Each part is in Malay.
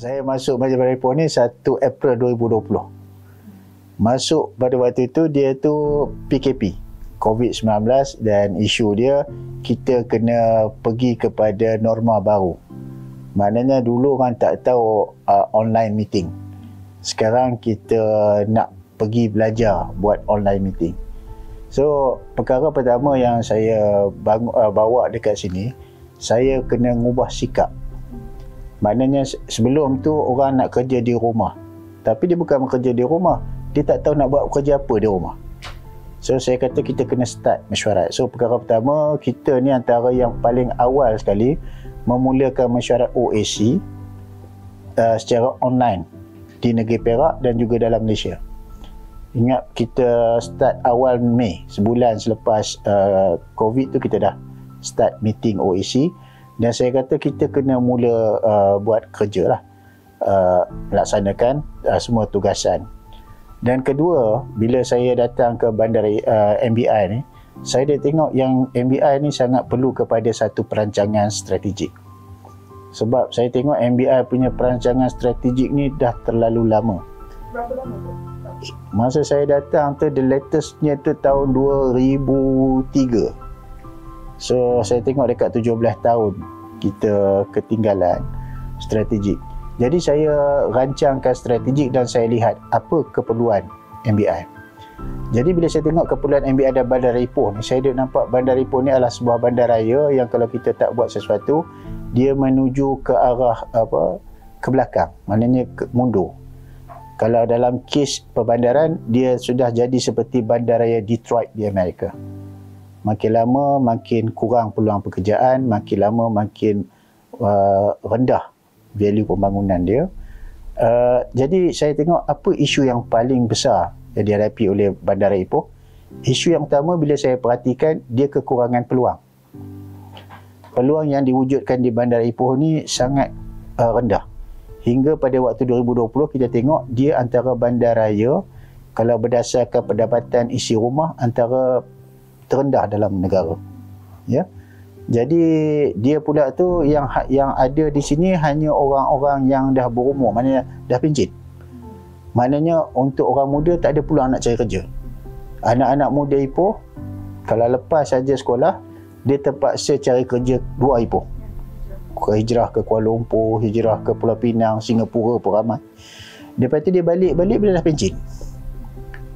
Saya masuk Bandar Ipoh ni 1 April 2020. Masuk pada waktu itu dia tu PKP, COVID-19, dan isu dia kita kena pergi kepada norma baru. Maknanya dulu orang tak tahu online meeting. Sekarang kita nak pergi belajar buat online meeting. So, perkara pertama yang saya bawa dekat sini, saya kena ngubah sikap. Maknanya sebelum tu orang nak kerja di rumah. Tapi dia bukan bekerja di rumah. Dia tak tahu nak buat kerja apa di rumah. So saya kata kita kena start mesyuarat. So perkara pertama, kita ni antara yang paling awal sekali memulakan mesyuarat OAC secara online di negeri Perak dan juga dalam Malaysia. Ingat kita start awal Mei, sebulan selepas COVID tu kita dah start meeting OAC. Dan saya kata kita kena mula buat kerja lah, melaksanakan semua tugasan. Dan kedua, bila saya datang ke bandar MBI ni, saya dah tengok yang MBI ni sangat perlu kepada satu perancangan strategik. Sebab saya tengok MBI punya perancangan strategik ni dah terlalu lama. Berapa lama tu? Masa saya datang tu, the latestnya tu tahun 2003. So saya tengok dekat 17 tahun kita ketinggalan strategik. Jadi saya rancangkan strategik dan saya lihat apa keperluan MBI. Jadi bila saya tengok keperluan MBI dan Bandar Ipoh ni, saya nampak Bandar Ipoh ni adalah sebuah bandaraya yang kalau kita tak buat sesuatu, dia menuju ke arah ke belakang, maknanya mundur. Kalau dalam kes perbandaran, dia sudah jadi seperti bandaraya Detroit di Amerika. Makin lama makin kurang peluang pekerjaan, makin lama makin rendah value pembangunan dia. Jadi saya tengok apa isu yang paling besar yang dihadapi oleh Bandar Ipoh. Isu yang pertama bila saya perhatikan, dia kekurangan peluang. Peluang yang diwujudkan di Bandar Ipoh ni sangat rendah. Hingga pada waktu 2020 kita tengok dia antara bandaraya, kalau berdasarkan pendapatan isi rumah, antara terendah dalam negara. Ya. Jadi dia pula tu yang ada di sini hanya orang-orang yang dah berumur, maknanya dah pencen. Maknanya untuk orang muda tak ada peluang nak cari kerja. Anak-anak muda Ipoh kalau lepas saja sekolah, dia terpaksa cari kerja luar Ipoh. Hijrah ke Kuala Lumpur, hijrah ke Pulau Pinang, Singapura pun ramai. Lepas tu dia balik bila dah pencen.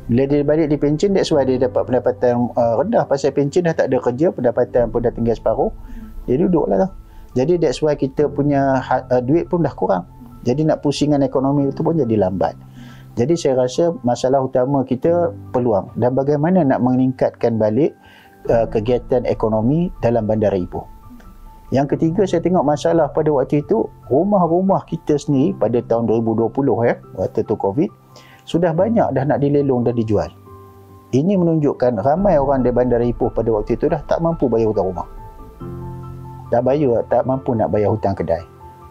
Bila dia balik di pencen, that's why dia dapat pendapatan rendah. Pasal pencen dah tak ada kerja, pendapatan pun dah tinggal separuh, dia duduklah tu. Jadi that's why kita punya duit pun dah kurang. Jadi nak pusingan ekonomi itu pun jadi lambat. Jadi saya rasa masalah utama kita peluang dan bagaimana nak meningkatkan balik kegiatan ekonomi dalam Bandar Ipoh. Yang ketiga, saya tengok masalah pada waktu itu, rumah-rumah kita sendiri pada tahun 2020 waktu tu COVID, sudah banyak dah nak dilelong dan dijual. Ini menunjukkan ramai orang di Bandar Ipoh pada waktu itu dah tak mampu bayar hutang rumah. Tak mampu nak bayar hutang kedai.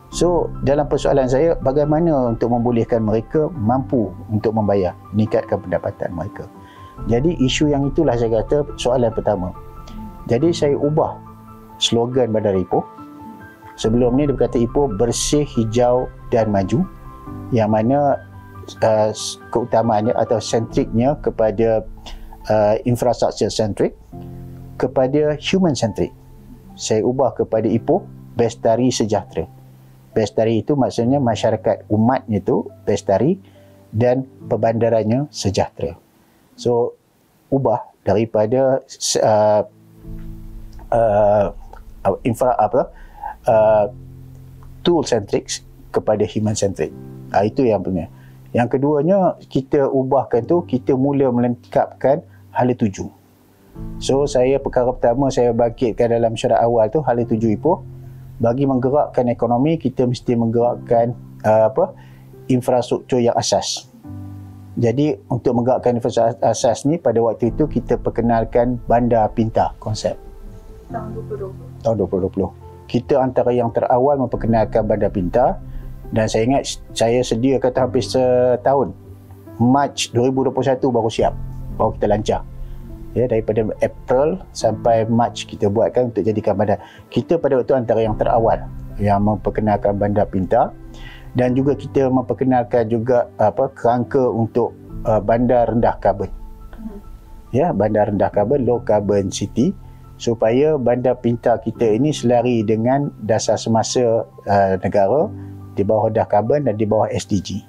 So, dalam persoalan saya, bagaimana untuk membolehkan mereka mampu untuk membayar, meningkatkan pendapatan mereka. Jadi, isu yang itulah saya kata soalan pertama. Jadi, saya ubah slogan Bandar Ipoh. Sebelum ni dia berkata Ipoh bersih, hijau dan maju, yang mana keutamaannya atau sentriknya kepada infrastruktur sentrik, kepada human centric. Saya ubah kepada Ipoh Bestari Sejahtera. Bestari itu maksudnya masyarakat umatnya itu bestari dan perbandarannya sejahtera. So ubah daripada tool centric kepada human centric. Itu yang punya. Yang keduanya, kita ubahkan tu, kita mula melengkapkan hala tuju. So saya perkara pertama saya bangkitkan dalam syarat awal tu, hala tuju Ipoh. Bagi menggerakkan ekonomi, kita mesti menggerakkan infrastruktur yang asas. Jadi untuk menggerakkan infrastruktur asas ni, pada waktu itu kita perkenalkan Bandar Pintar konsep. Tahun 2020. Tahun 2020. Kita antara yang terawal memperkenalkan Bandar Pintar. Dan saya ingat saya sedia kata hampir setahun. Mac 2021 baru siap. Baru kita lancar. Ya, daripada April sampai Mac kita buatkan untuk jadikan bandar. Kita pada waktu antara yang terawal yang memperkenalkan Bandar Pintar. dan juga kita memperkenalkan juga kerangka untuk bandar rendah karbon. Ya, bandar rendah karbon, low carbon city, supaya bandar pintar kita ini selari dengan dasar semasa negara di bawah rendah karbon dan di bawah SDG.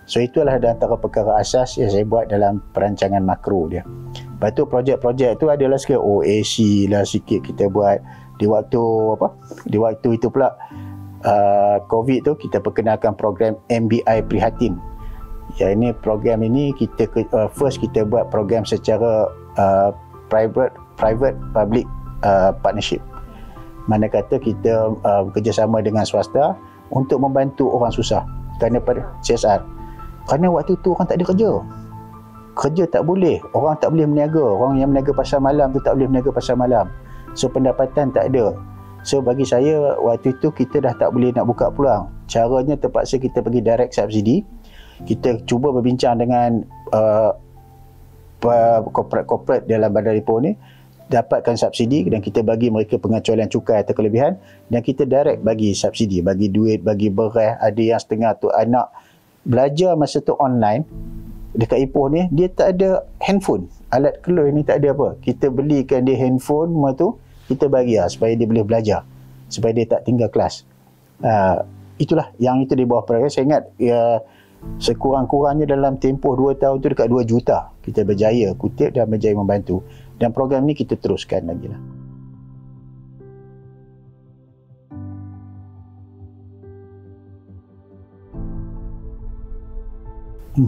So itulah antara perkara asas yang saya buat dalam perancangan makro dia. Lepas tu projek-projek tu adalah sikit OAC lah sikit kita buat di waktu itu pula COVID tu kita perkenalkan program MBI Prihatin. Ya, ini program ini kita first kita buat program secara private public partnership. Mana kata kita bekerjasama dengan swasta untuk membantu orang susah kerana pada CSR. Kerana waktu tu orang tak ada kerja tak boleh, orang tak boleh berniaga, orang yang berniaga pasar malam tu tak boleh berniaga pasar malam, so pendapatan tak ada. So bagi saya waktu itu kita dah tak boleh nak buka peluang. Caranya terpaksa kita pergi direct subsidi. Kita cuba berbincang dengan corporate dalam bandar depo ni, dapatkan subsidi dan kita bagi mereka pengecualian cukai atau kelebihan, dan kita direct bagi subsidi, bagi duit, bagi beras. Ada yang setengah tu anak belajar masa tu online dekat Ipoh ni, dia tak ada handphone, alat keluar ni tak ada apa, kita belikan dia handphone semua tu, kita bagi supaya dia boleh belajar, supaya dia tak tinggal kelas. Itulah yang itu di bawah program. Saya ingat sekurang-kurangnya dalam tempoh 2 tahun tu dekat 2 juta kita berjaya kutip dan berjaya membantu, dan program ni kita teruskan lagi lah.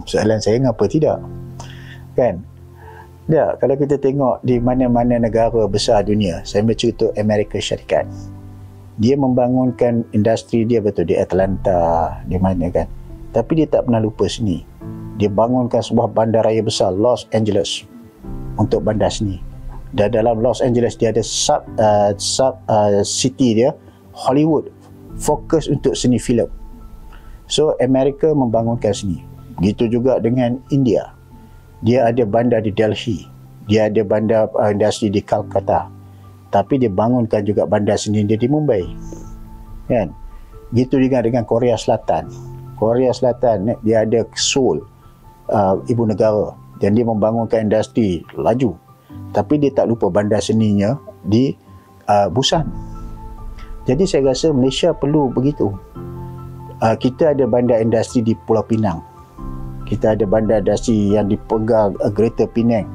Soalan saya, ngapa tidak? Kan? Ya, kalau kita tengok di mana-mana negara besar dunia, saya ambil contoh Amerika Syarikat. Dia membangunkan industri dia betul di Atlanta, di mana kan. Tapi dia tak pernah lupa seni. Dia bangunkan sebuah bandaraya besar, Los Angeles, untuk bandar seni. Dan dalam Los Angeles dia ada sub city dia, Hollywood, fokus untuk seni filem. So Amerika membangunkan seni. Begitu juga dengan India. Dia ada bandar di Delhi, dia ada bandar industri di Calcutta, tapi dia bangunkan juga bandar seni dia di Mumbai, kan? Begitu juga dengan Korea Selatan. Korea Selatan dia ada Seoul, ibu negara, dan dia membangunkan industri laju, tapi dia tak lupa bandar seninya di Busan. Jadi saya rasa Malaysia perlu begitu. Kita ada bandar industri di Pulau Pinang, kita ada bandar industri yang dipegang Greater Penang,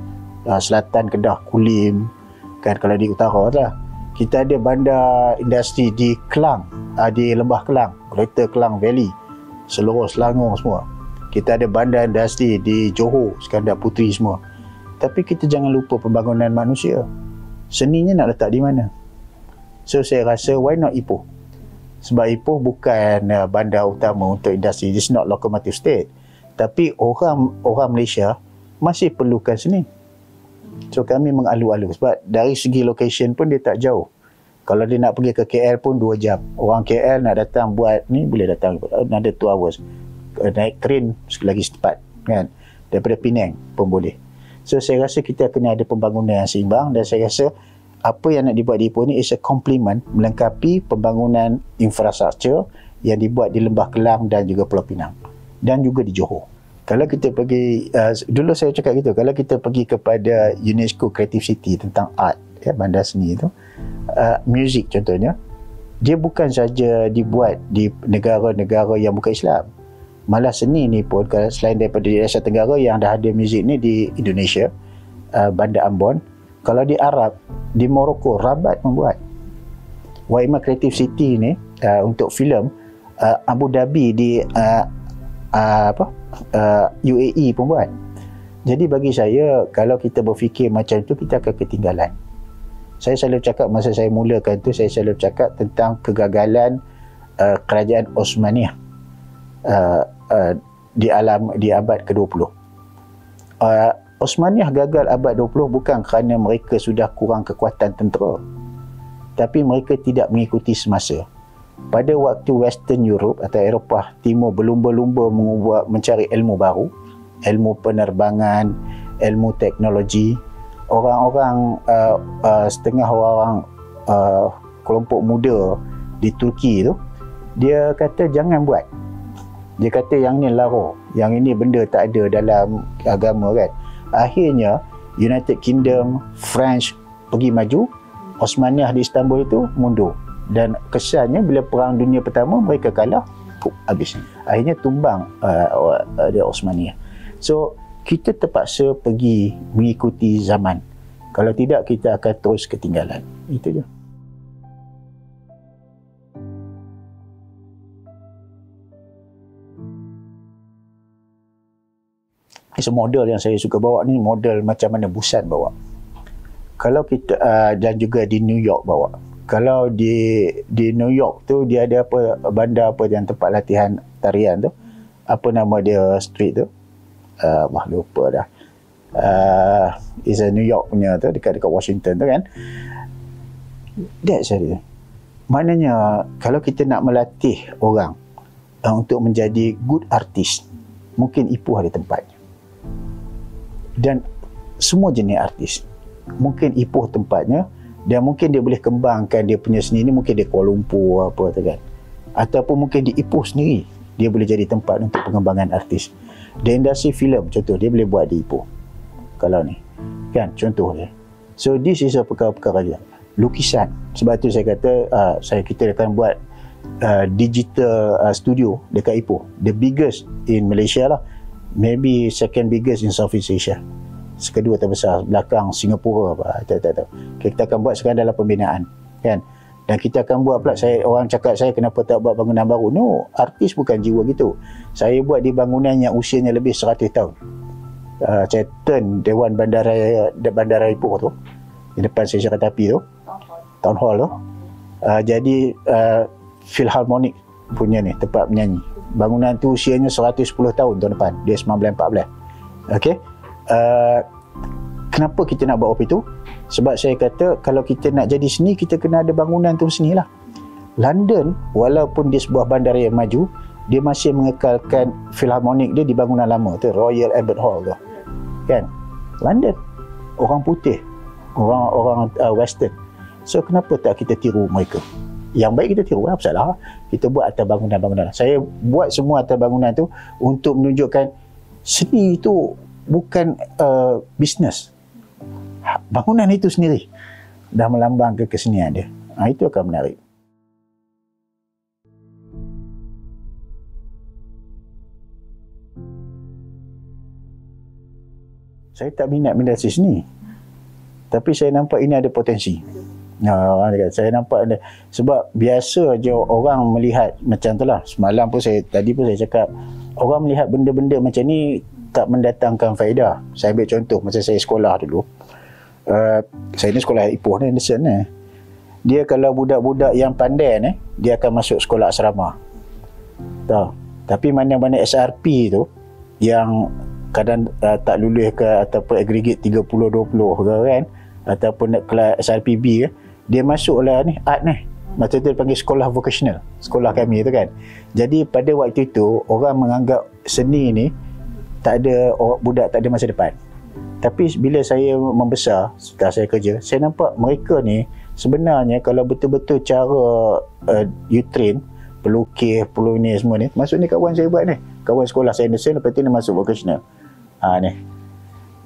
Selatan Kedah, Kulim, kan, kalau di utara lah. Kita ada bandar industri di Kelang, di Lembah Kelang, Greater Kelang Valley, seluruh Selangor semua. Kita ada bandar industri di Johor, Skandar Puteri semua. Tapi kita jangan lupa pembangunan manusia. Seninya nak letak di mana? So saya rasa why not Ipoh? Sebab Ipoh bukan bandar utama untuk industri. It's not locomotive state. Tapi orang Malaysia masih perlukan seni. So kami mengalu-alu sebab dari segi location pun dia tak jauh. Kalau dia nak pergi ke KL pun 2 jam. Orang KL nak datang buat ni boleh datang another 2 hours. Naik train lagi cepat, kan? Daripada Penang pun boleh. So saya rasa kita kena ada pembangunan yang seimbang, dan saya rasa apa yang nak dibuat di Ipoh ni is a complement, melengkapi pembangunan infrastruktur yang dibuat di Lembah Kelang dan juga Pulau Pinang, dan juga di Johor. Kalau kita pergi, dulu saya cakap gitu, kalau kita pergi kepada UNESCO Creative City tentang art, ya, bandar seni itu, music contohnya, dia bukan saja dibuat di negara-negara yang bukan Islam. Malah seni ni pun, selain daripada di Asia Tenggara yang dah ada music ni di Indonesia, Bandar Ambon, kalau di Arab, di Morocco, Rabat membuat. Waimah Creative City ni untuk filem, Abu Dhabi di UAE pun buat. Jadi bagi saya, kalau kita berfikir macam tu, kita akan ketinggalan. Saya selalu cakap masa saya mulakan tu, saya selalu cakap tentang kegagalan kerajaan Osmaniyah di abad ke-20. Osmaniyah gagal abad 20 bukan kerana mereka sudah kurang kekuatan tentera, tapi mereka tidak mengikuti semasa. Pada waktu Western Europe atau Eropah Timur berlumba-lumba mencari ilmu baru, ilmu penerbangan, ilmu teknologi, orang-orang setengah orang kelompok muda di Turki tu, dia kata jangan buat. Dia kata yang ni lara, yang ini benda tak ada dalam agama kan. Akhirnya United Kingdom, French pergi maju, Osmaniyah di Istanbul itu mundur. Dan kesannya bila Perang Dunia Pertama mereka kalah, habis. Akhirnya tumbang dia Osmaniyah. So kita terpaksa pergi mengikuti zaman. Kalau tidak kita akan terus ketinggalan. Itu je. Model yang saya suka bawa ni model macam mana Busan bawa. Kalau kita dan juga di New York bawa. Kalau di New York tu dia ada apa bandar apa yang tempat latihan tarian tu. Apa nama dia street tu? Lupa dah. Is a New York punya tu dekat Washington tu kan. That's it. Maknanya kalau kita nak melatih orang untuk menjadi good artist, mungkin Ipoh ada tempatnya. Dan semua jenis artis mungkin Ipoh tempatnya, dan mungkin dia boleh kembangkan dia punya seni ni, mungkin di Kuala Lumpur apa tu kan, ataupun mungkin di Ipoh sendiri dia boleh jadi tempat untuk pengembangan artis. Di industri filem contoh dia boleh buat di Ipoh kalau ni kan, contoh dia. So this is a perkara-perkara dia. Lukisan, sebab tu saya kata kita akan buat digital studio dekat Ipoh, the biggest in Malaysia lah, maybe second biggest in Southeast Asia, kedua terbesar belakang Singapura apa, tak tahu. Kita akan buat sekarang dalam pembinaan kan, dan kita akan buat pula. Orang cakap saya kenapa tak buat bangunan baru. No, artis bukan jiwa gitu. Saya buat di bangunan yang usianya lebih 100 tahun. Saya turn Dewan Bandara Ipoh tu di depan stesen kereta api tu, Town Hall tu, jadi Philharmonic punya ni tempat menyanyi. Bangunan tu usianya 110 tahun tahun depan, dia 1914. Okey. Kenapa kita nak buat itu? Sebab saya kata kalau kita nak jadi seni, kita kena ada bangunan tu seni lah. London walaupun dia sebuah bandar yang maju, dia masih mengekalkan Philharmonic dia di bangunan lama tu, Royal Albert Hall tu kan. London orang putih, orang western. So kenapa tak kita tiru mereka? Yang baik kita tiru, apa salah? Kita buat atas bangunan-bangunan. Saya buat semua atas bangunan tu untuk menunjukkan seni itu bukan bisnes. Bangunan itu sendiri dah melambangkan kesenian dia. Itu akan menarik. Saya tak minat industri seni, tapi saya nampak ini ada potensi. Saya nampak ada, sebab biasa je orang melihat macam tu lah. Semalam pun tadi pun saya cakap, orang melihat benda-benda macam ni tak mendatangkan faedah. Saya ambil contoh macam saya sekolah dulu. Saya ni sekolah Ipoh ni, Anderson ni. Dia kalau budak-budak yang pandai ni, dia akan masuk sekolah asrama. Tahu. Tapi mana-mana SRP tu yang kadang tak lulus ke ataupun aggregate 30-20 ke kan, ataupun nak kelas SRPB ke, dia masuklah ni art ni, macam tu dipanggil sekolah vocational, sekolah kami tu kan. Jadi pada waktu itu orang menganggap seni ni tak ada, budak tak ada masa depan. Tapi bila saya membesar, setelah saya kerja, saya nampak mereka ni sebenarnya kalau betul-betul cara you train, pelukis, perlu ni semua ni, masuk ni kawan saya buat ni, kawan sekolah saya Anderson, lepas tu dia masuk vocational. Ni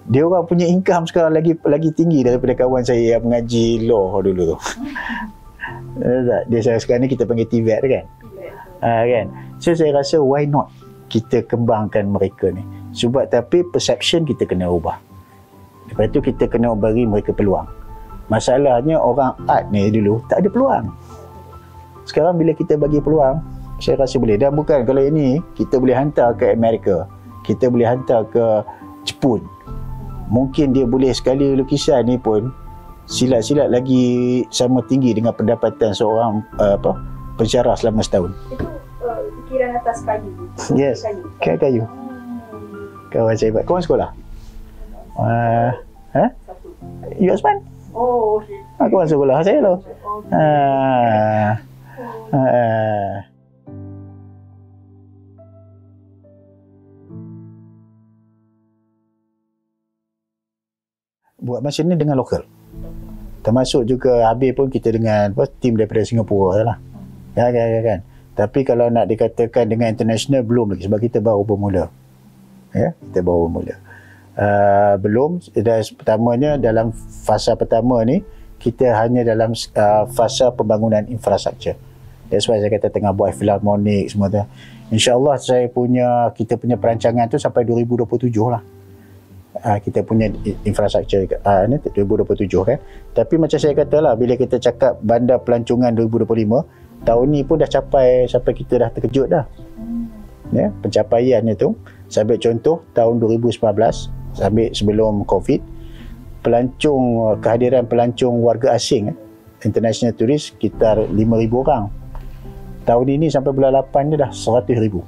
dia orang punya income sekarang lagi tinggi daripada kawan saya yang mengaji law dulu tu. Dia sekarang ni kita panggil TVET kan. Kan. So saya rasa why not kita kembangkan mereka ni. Sebab tapi perception kita kena ubah. Lepas tu kita kena bagi mereka peluang. Masalahnya orang art ni dulu tak ada peluang. Sekarang bila kita bagi peluang, saya rasa boleh. Dan bukan kalau ini kita boleh hantar ke Amerika, kita boleh hantar ke Jepun. Mungkin dia boleh sekali lukisan ni pun silat-silat lagi sama tinggi dengan pendapatan seorang pensyarah selama setahun. Itu ukiran atas kayu. Yes, kayu. Kawan saya buat. Kawan sekolah? Yusman? Oh, okey. Kawan sekolah saya tu. Buat macam ni dengan lokal. Termasuk juga habis pun kita dengan tim daripada Singapura lah. Ya kan. Tapi kalau nak dikatakan dengan international, belum lagi sebab kita baru bermula. Ya, kita baru bermula. Belum, dan pertamanya dalam fasa pertama ni, kita hanya dalam fasa pembangunan infrastruktur. That's why saya kata tengah buat Philharmonic semua tu. InsyaAllah kita punya perancangan tu sampai 2027 lah. Kita punya infrastruktur ni 2027 kan. Tapi macam saya kata lah, bila kita cakap bandar pelancongan 2025, tahun ni pun dah sampai kita dah terkejut dah. Ya, pencapaiannya tu, saya ambil contoh tahun 2019, sambil sebelum COVID, kehadiran pelancong warga asing, international tourist sekitar 5,000 orang. Tahun ini sampai bulan 8 ni dah 100,000.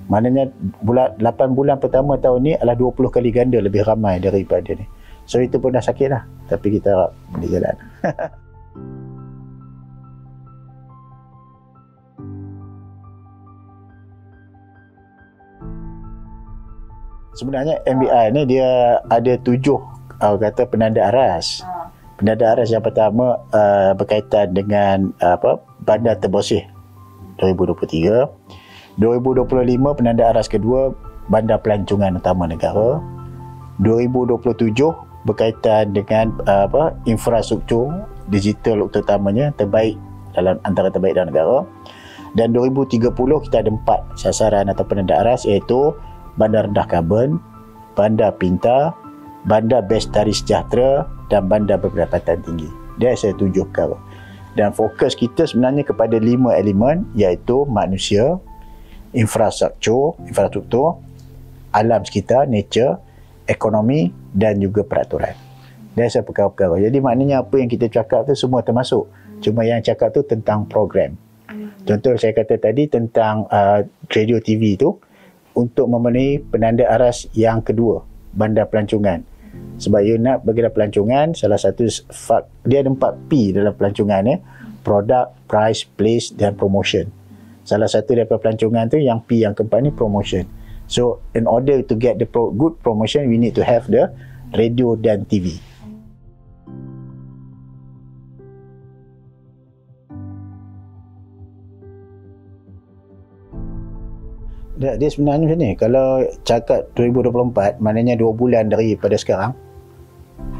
Maknanya 8 bulan pertama tahun ni adalah 20 kali ganda lebih ramai daripada ni. So itu pun dah sakit lah. Tapi kita harap boleh jalan. Sebenarnya MBI ni dia ada 7 kata penanda aras. Penanda aras yang pertama berkaitan dengan bandar terbersih 2023. 2025 penanda aras kedua bandar pelancongan utama negara. 2027 berkaitan dengan infrastruktur digital terutamanya antara terbaik dalam negara. Dan 2030 kita ada 4 sasaran atau penanda aras, iaitu bandar rendah karbon, bandar pintar, bandar bestari sejahtera dan bandar berpendapatan tinggi. Dia saya 7 perkara. Dan fokus kita sebenarnya kepada 5 elemen, iaitu manusia, infrastruktur, alam sekitar, nature, ekonomi dan juga peraturan. Dan saya perkara-perkara. Jadi maknanya apa yang kita cakap tu semua termasuk. Cuma yang cakap tu tentang program. Contoh saya kata tadi tentang radio TV tu, untuk memenuhi penanda aras yang kedua, bandar pelancongan. Sebab you nak bagi pelancongan, salah satu dia ada 4 P dalam pelancongan ni, product, price, place dan promotion. Salah satu daripada pelancongan tu yang P yang keempat ni promotion. So in order to get the good promotion, we need to have the radio dan TV. Dia sebenarnya macam ni. Kalau cakap 2024, maknanya 2 bulan daripada sekarang.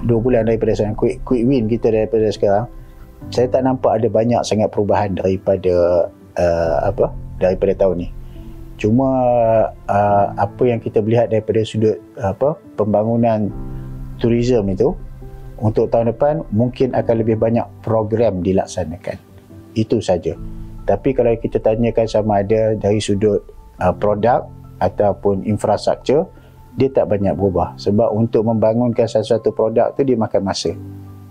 2 bulan daripada sekarang. Quick win kita daripada sekarang. Saya tak nampak ada banyak sangat perubahan daripada tahun ni. Cuma apa yang kita lihat daripada sudut pembangunan tourism itu, untuk tahun depan mungkin akan lebih banyak program dilaksanakan. Itu saja. Tapi kalau kita tanyakan sama ada dari sudut produk ataupun infrastruktur, dia tak banyak berubah. Sebab untuk membangunkan satu produk tu dia makan masa,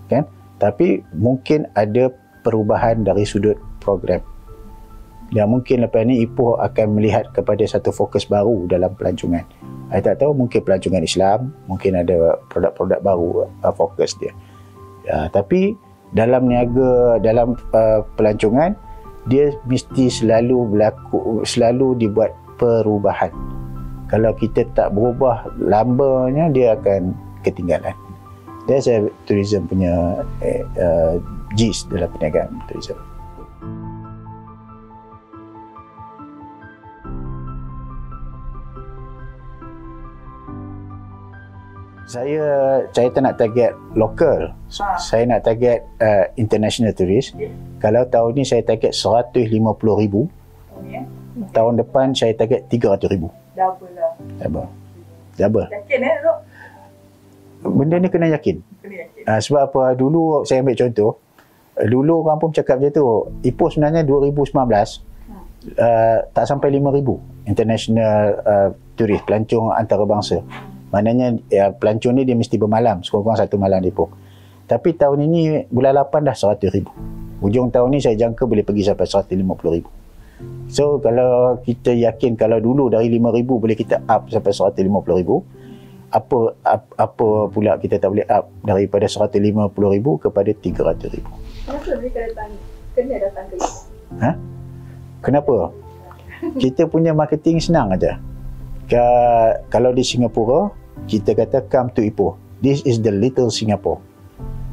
kan? Tapi mungkin ada perubahan dari sudut program. Dan mungkin lepas ni Ipoh akan melihat kepada satu fokus baru dalam pelancongan. Saya tak tahu, mungkin pelancongan Islam, mungkin ada produk-produk baru fokus dia. Tapi dalam pelancongan, dia mesti selalu dibuat perubahan. Kalau kita tak berubah lambanya, dia akan ketinggalan. That's tourism punya gist dalam perniagaan tourism. Saya tak nak target lokal. Saya nak target international tourist. Kalau tahun ni saya target 150,000. Tahun depan saya target 300,000. Double lah. Double. Yakin Dok? Benda ni kena yakin. Sebab apa? Dulu saya ambil contoh. Dulu orang pun cakap macam tu. Ipoh sebenarnya 2019 tak sampai 5,000 international turis, pelancong antarabangsa. Maknanya pelancong ni dia mesti bermalam, sekurang-kurang 1 malam di Ipoh. Tapi tahun ini bulan 8 dah 100,000. Hujung tahun ni saya jangka boleh pergi sampai 150,000. So kalau kita yakin kalau dulu dari 5,000 boleh kita up sampai 150,000, apa pula kita tak boleh up daripada 150,000 kepada 300,000? Kenapa mereka kena datang ke Ipoh? Kenapa? Kita punya marketing senang aja. Kalau di Singapura, kita kata come to Ipoh. This is the little Singapore.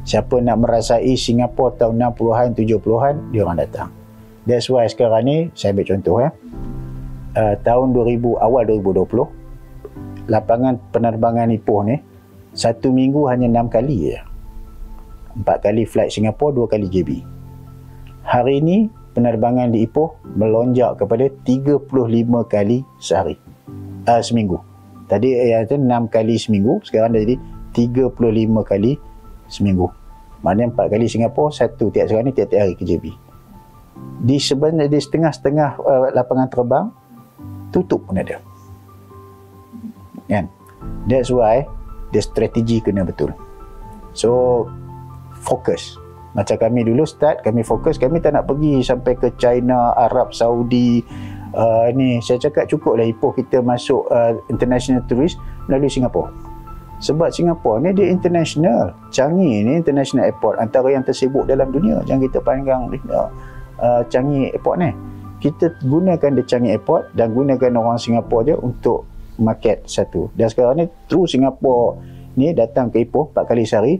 Siapa nak merasai Singapura tahun 60-an, 70-an, dia orang datang. That's why sekarang ni, saya ambil contoh tahun 2000, awal 2020, lapangan penerbangan Ipoh ni, satu minggu hanya 6 kali je. 4 kali flight Singapore, 2 kali JB. Hari ini, penerbangan di Ipoh melonjak kepada 35 kali sehari. Seminggu. Tadi itu 6 kali seminggu, sekarang dah jadi 35 kali seminggu. Maknanya 4 kali Singapore, 1 sekarang ni tiap-tiap hari ke JB. Di setengah-setengah lapangan terbang, tutup pun ada. Kan? That's why the strategi kena betul. So, fokus. Macam kami dulu start, kami fokus, kami tak nak pergi sampai ke China, Arab, Saudi. Ni saya cakap cukuplah Ipoh kita masuk international tourist melalui Singapura. Sebab Singapura ni dia international. Changi ni international airport, antara yang tersibuk dalam dunia. Jangan kita pandang Changi airport ni. Kita gunakan the Changi airport dan gunakan orang Singapura je untuk market satu. Dan sekarang ni through Singapura ni datang ke Ipoh 4 kali sehari.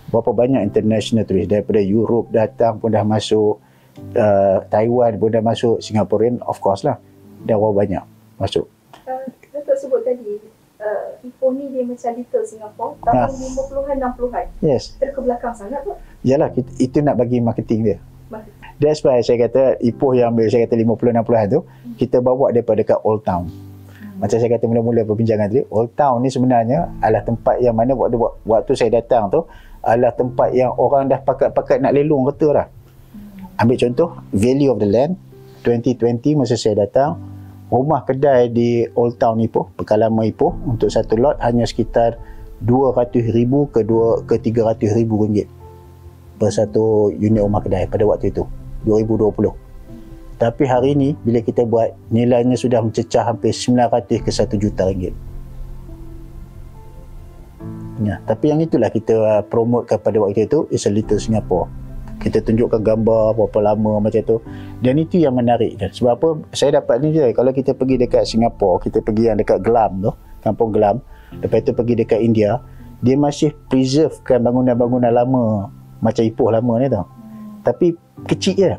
Berapa banyak international tourist daripada Europe datang pun dah masuk, Taiwan pun dah masuk, Singaporean of course lah, dah berapa banyak masuk. Datuk sebut tadi Ipoh ni dia macam little Singapore tahun 50-an 60-an. Yes. Terkebelakang sangat tu. Yalah, itu nak bagi marketing dia. That's why saya kata Ipoh yang saya kata 50-60-an tu, kita bawa daripada dekat Old Town. Macam saya kata mula-mula perbincangan tadi, Old Town ni sebenarnya adalah tempat yang mana waktu saya datang tu adalah tempat yang orang dah pakat-pakat nak lelong kereta dah. Ambil contoh, value of the land 2020 masa saya datang, rumah kedai di Old Town Ipoh, Pekalama Ipoh, untuk satu lot hanya sekitar 200,000 ke 300,000 ringgit per satu unit rumah kedai pada waktu itu 2020. Tapi hari ini bila kita buat, nilainya sudah mencecah hampir 900 ke 1 juta ringgit. Ya, tapi yang itulah kita promote kepada waktu itu, is a little Singapore. Kita tunjukkan gambar berapa lama macam tu. Dan itu yang menarik. Sebab apa? Saya dapat ni je, kalau kita pergi dekat Singapore, kita pergi yang dekat Glam tu, Kampung Glam, lepas itu pergi dekat India, dia masih preservekan bangunan-bangunan lama macam Ipoh lama ni tau. Tapi kecil je.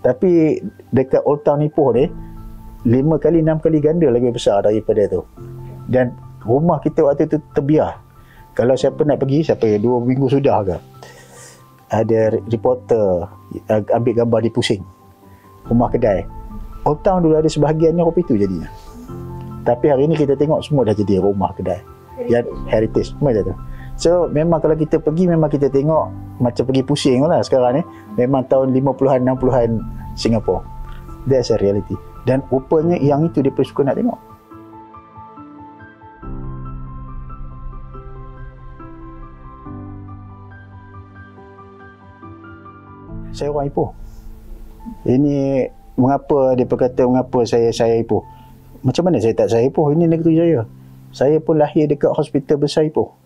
Tapi dekat Old Town Ipoh ni 5 kali 6 kali ganda lagi besar daripada tu. Dan rumah kita waktu tu terbiar. Kalau siapa nak pergi, 2 minggu sudah ke, ada reporter ambil gambar di pusing rumah kedai. Old Town dulu ada sebahagiannya kopi tu jadinya. Tapi hari ni kita tengok semua dah jadi rumah kedai yang heritage macam tu. So memang kalau kita pergi, memang kita tengok macam pergi pusing lah sekarang ni. Memang tahun 50-an 60-an Singapore. That's a reality. Dan rupanya yang itu dia suka nak tengok. Saya orang Ipoh. Ini mengapa dia berkata mengapa saya Ipoh. Macam mana saya tak saya Ipoh? Ini negeri saya. Saya pun lahir dekat hospital besar Ipoh.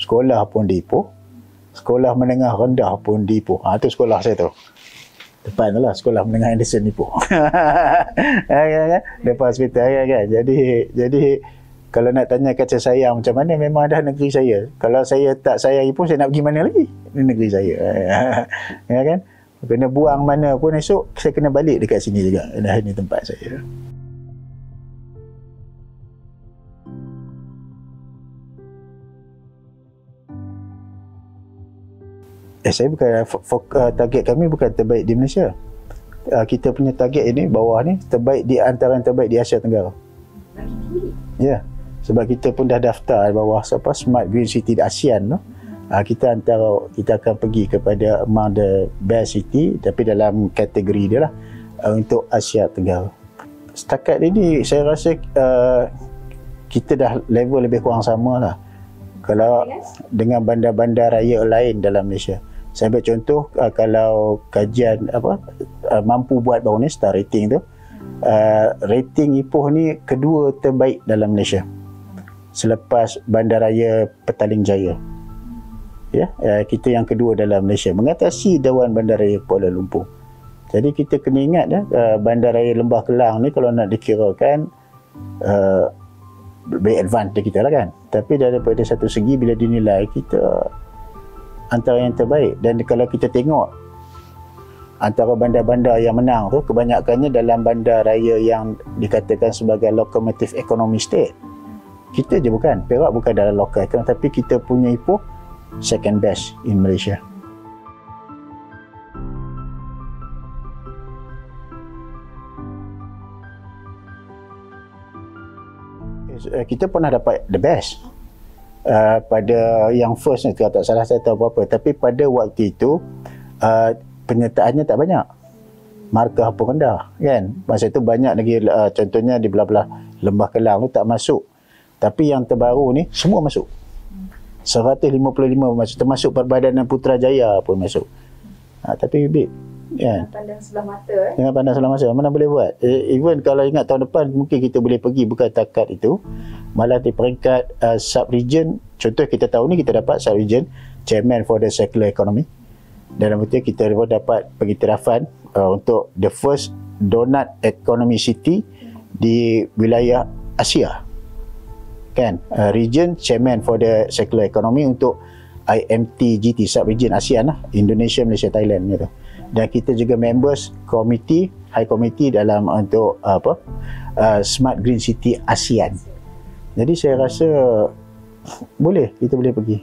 Sekolah pun di Ipoh. Sekolah menengah rendah pun di Ipoh. Itu sekolah saya tu. Depan lah sekolah menengah Anderson Ipoh. Depan hospital kan. Jadi kalau nak tanya kata sayang macam mana, memang dah negeri saya. Kalau saya tak sayang Ipoh, saya nak pergi mana lagi? Ini negeri saya. Ya kan? Kena buang mana pun esok, saya kena balik dekat sini juga. Dah ini tempat saya. Saya bukan target kami bukan terbaik di Malaysia. Kita punya target ini bawah ni terbaik di antara yang terbaik di Asia Tenggara. Ya, sebab kita pun dah daftar bawah Smart Green City di ASEAN tu. Kita akan pergi kepada among the best city, tapi dalam kategori dia lah untuk Asia Tenggara. Setakat ini saya rasa kita dah level lebih kurang sama lah kalau dengan bandar-bandar raya lain dalam Malaysia. Saya ambil contoh, kalau kajian mampu buat baru ni, star rating tu, rating Ipoh ni kedua terbaik dalam Malaysia selepas Bandaraya Petaling Jaya. Ya, kita yang kedua dalam Malaysia, mengatasi Dewan Bandaraya Kuala Lumpur. Jadi kita kena ingat Bandaraya Lembah Kelang ni kalau nak dikirakan lebih advance dari kita lah kan. Tapi daripada satu segi bila dinilai, kita antara yang terbaik. Dan kalau kita tengok antara bandar-bandar yang menang tu kebanyakannya dalam bandar raya yang dikatakan sebagai locomotive economy state. Kita je bukan, Perak bukan dalam local economy, tapi kita punya Ipoh second best in Malaysia. Kita pernah dapat the best pada yang first ni, kalau tak salah saya tahu apa-apa, tapi pada waktu itu penyertaannya tak banyak, markah pun rendah kan. Masa itu banyak lagi contohnya di belah-belah Lembah Kelang tu tak masuk, tapi yang terbaru ni semua masuk. 155 masuk, termasuk Perbadanan Putrajaya pun masuk. Tapi big kan, Pandang sebelah mata dengan pandang sebelah masa, mana boleh buat. Even kalau ingat tahun depan mungkin kita boleh pergi, bukan takat itu, malah di peringkat sub-region. Contoh kita tahu ni kita dapat sub-region chairman for the circular economy, dalam betul kita dapat pengiktirafan untuk the first donut economy city di wilayah Asia kan, region chairman for the circular economy untuk IMT-GT sub-region ASEAN lah, Indonesia, Malaysia, Thailand gitu. Dan kita juga members committee, high committee dalam untuk Smart Green City ASEAN. Jadi saya rasa boleh, kita boleh pergi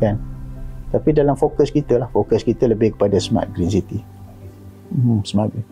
kan. Tapi dalam fokus kita lah, fokus kita lebih kepada Smart Green City. Smart Green.